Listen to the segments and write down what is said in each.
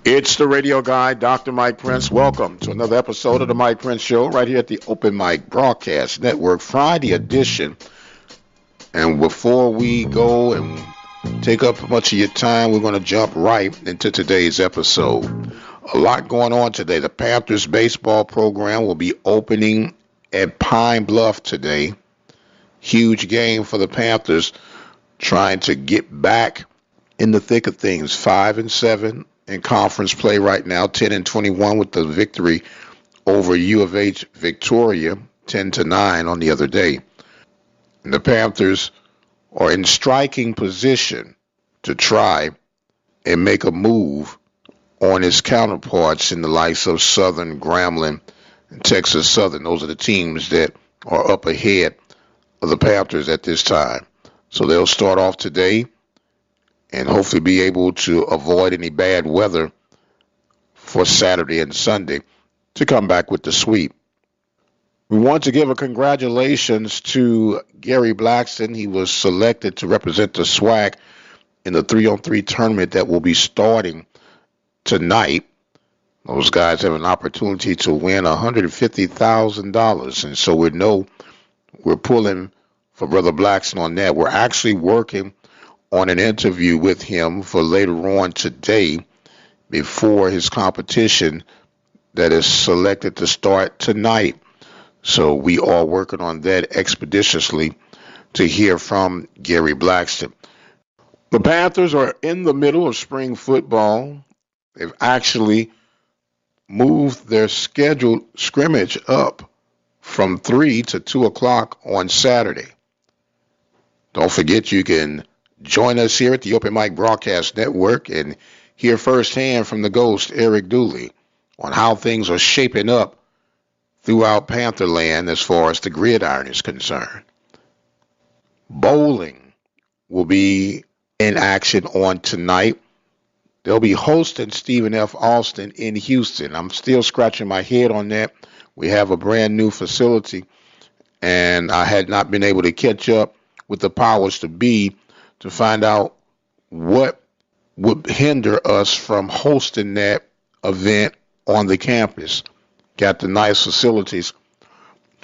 It's the radio guy, Dr. Mike Prince. Welcome to another episode of the Mike Prince Show right here at the Open Mic Broadcast Network, Friday edition. And before we go and take up much of your time, we're going to jump right into today's episode. A lot going on today. The Panthers baseball program will be opening at Pine Bluff today. Huge game for the Panthers, trying to get back in the thick of things. 5-7 in conference play right now, 10-21 with the victory over U of H Victoria, 10-9 on the other day. And the Panthers are in striking position to try and make a move on its counterparts in the likes of Southern, Grambling, and Texas Southern. Those are the teams that are up ahead of the Panthers at this time. So they'll start off today and hopefully be able to avoid any bad weather for Saturday and Sunday to come back with the sweep. We want to give a congratulations to Gary Blackston. He was selected to represent the SWAC in the 3-on-3 tournament that will be starting tonight. Those guys have an opportunity to win $150,000, and so we know we're pulling for Brother Blackston on that. We're actually working on an interview with him for later on today before his competition that is selected to start tonight. So we are working on that expeditiously to hear from Gary Blackston. The Panthers are in the middle of spring football. They've actually moved their scheduled scrimmage up from 3 to 2 o'clock on Saturday. Don't forget you can join us here at the Open Mic Broadcast Network and hear firsthand from the ghost, Eric Dooley, on how things are shaping up throughout Pantherland as far as the gridiron is concerned. Bowling will be in action on tonight. They'll be hosting Stephen F. Austin in Houston. I'm still scratching my head on that. We have a brand new facility, and I had not been able to catch up with the powers to be to find out what would hinder us from hosting that event on the campus. Got the nice facilities.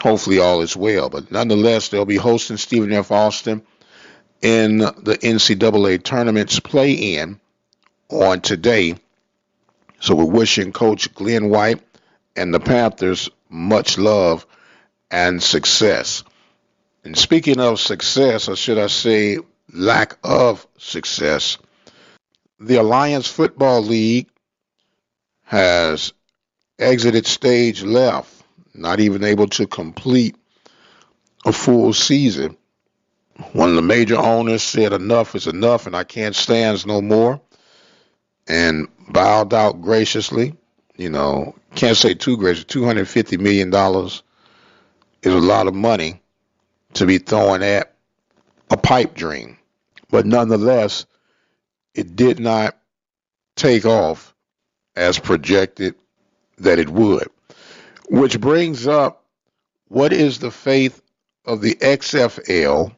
Hopefully all is well. But nonetheless, they'll be hosting Stephen F. Austin in the NCAA tournament's play-in on today. So we're wishing Coach Glenn White and the Panthers much love and success. And speaking of success, or should I say lack of success, the Alliance Football League has exited stage left, not even able to complete a full season. One of the major owners said enough is enough and I can't stand no more, and bowed out graciously. Can't say too gracious. $250 million is a lot of money to be throwing at a pipe dream. But nonetheless, it did not take off as projected that it would. Which brings up, what is the fate of the XFL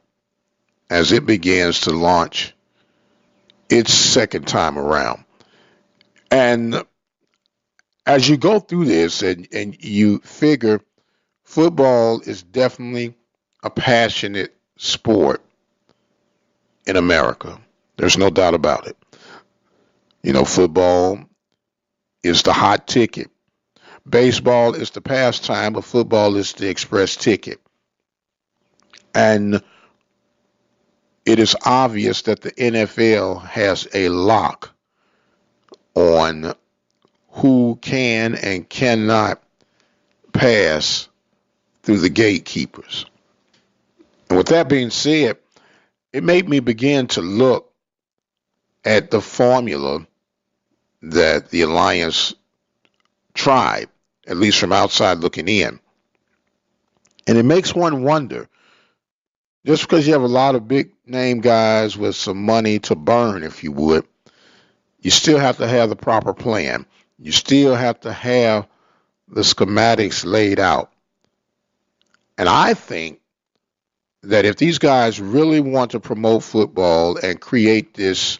as it begins to launch its second time around? And as you go through this and you figure football is definitely a passionate sport in America. There's no doubt about it. Football is the hot ticket. Baseball is the pastime, but football is the express ticket. And it is obvious that the NFL has a lock on who can and cannot pass through the gatekeepers. And with that being said, it made me begin to look at the formula that the Alliance tried, at least from outside looking in. And it makes one wonder, just because you have a lot of big name guys with some money to burn, if you would, you still have to have the proper plan. You still have to have the schematics laid out. And I think that if these guys really want to promote football and create this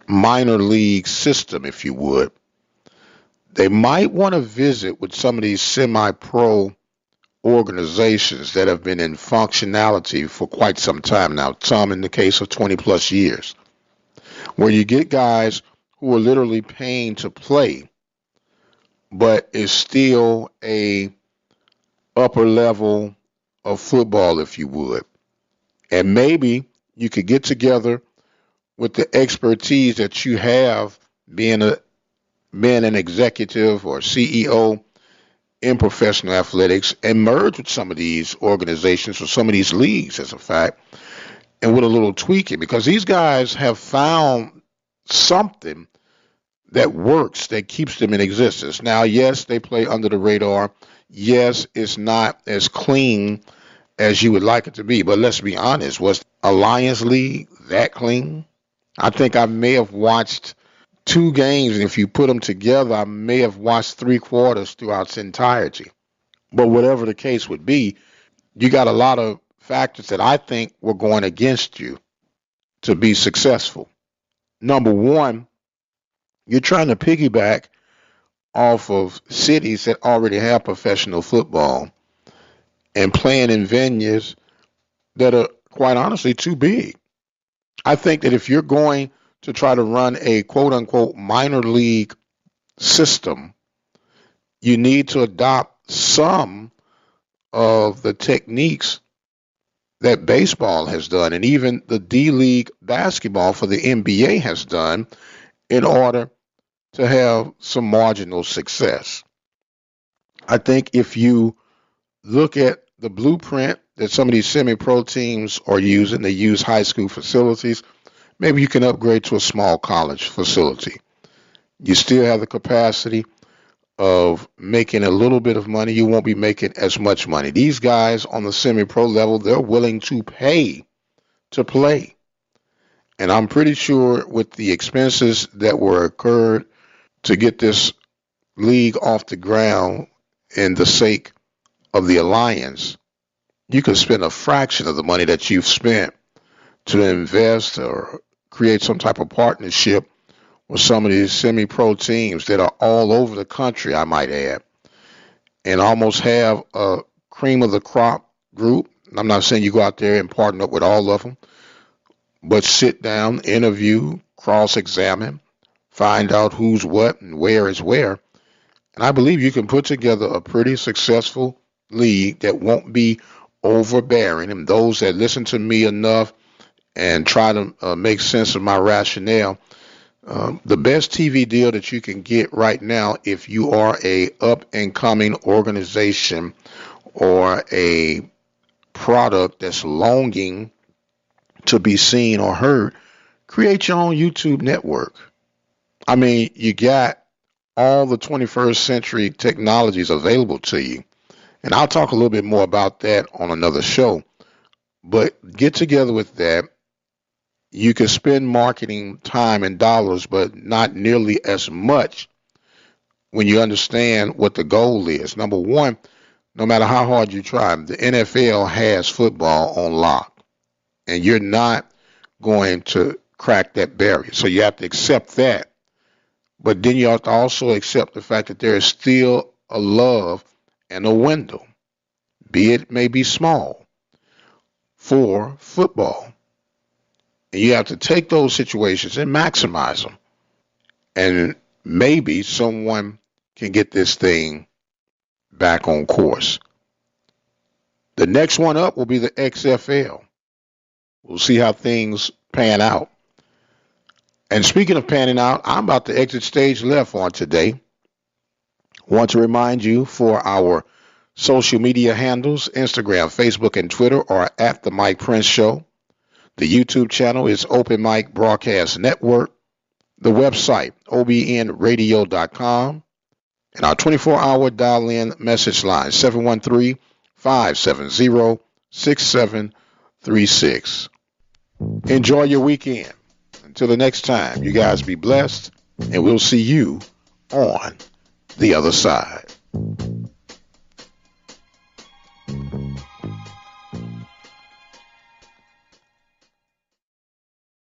minor league system, if you would, they might want to visit with some of these semi-pro organizations that have been in functionality for quite some time now, some in the case of 20 plus years, where you get guys who are literally paying to play, but is still a upper level of football, if you would. And maybe you could get together with the expertise that you have being an executive or CEO in professional athletics and merge with some of these organizations or some of these leagues, as a fact, and with a little tweaking, because these guys have found something that works, that keeps them in existence. Now, yes, they play under the radar. Yes, it's not as clean as you would like it to be, but let's be honest, was Alliance League that clean? I think I may have watched 2 games, and if you put them together, I may have watched 3/4 throughout its entirety. But whatever the case would be, you got a lot of factors that I think were going against you to be successful. Number one, you're trying to piggyback off of cities that already have professional football and playing in venues that are quite honestly too big. I think that if you're going to try to run a quote unquote minor league system, you need to adopt some of the techniques that baseball has done and even the D League basketball for the NBA has done in order to have some marginal success. I think if you look at the blueprint that some of these semi-pro teams are using, they use high school facilities. Maybe you can upgrade to a small college facility. You still have the capacity of making a little bit of money. You won't be making as much money. These guys on the semi-pro level, they're willing to pay to play. And I'm pretty sure with the expenses that were incurred to get this league off the ground in the sake of the alliance, you could spend a fraction of the money that you've spent to invest or create some type of partnership with some of these semi-pro teams that are all over the country, I might add, and almost have a cream of the crop group. I'm not saying you go out there and partner up with all of them, but sit down, interview, cross-examine, find out who's what and where is where. And I believe you can put together a pretty successful league that won't be overbearing. And those that listen to me enough and try to make sense of my rationale, the best TV deal that you can get right now, if you are a up and coming organization or a product that's longing to be seen or heard, create your own YouTube network. I mean, you got all the 21st century technologies available to you. And I'll talk a little bit more about that on another show. But get together with that. You can spend marketing time and dollars, but not nearly as much when you understand what the goal is. Number one, no matter how hard you try, the NFL has football on lock, and you're not going to crack that barrier. So you have to accept that. But then you have to also accept the fact that there is still a love and a window, be it may be small, for football. And you have to take those situations and maximize them. And maybe someone can get this thing back on course. The next one up will be the XFL. We'll see how things pan out. And speaking of panning out, I'm about to exit stage left on today. Want to remind you for our social media handles, Instagram, Facebook, and Twitter are at The Mike Prince Show. The YouTube channel is Open Mic Broadcast Network. The website, obnradio.com. And our 24-hour dial-in message line, 713-570-6736. Enjoy your weekend. Until the next time, you guys be blessed, and we'll see you on the other side.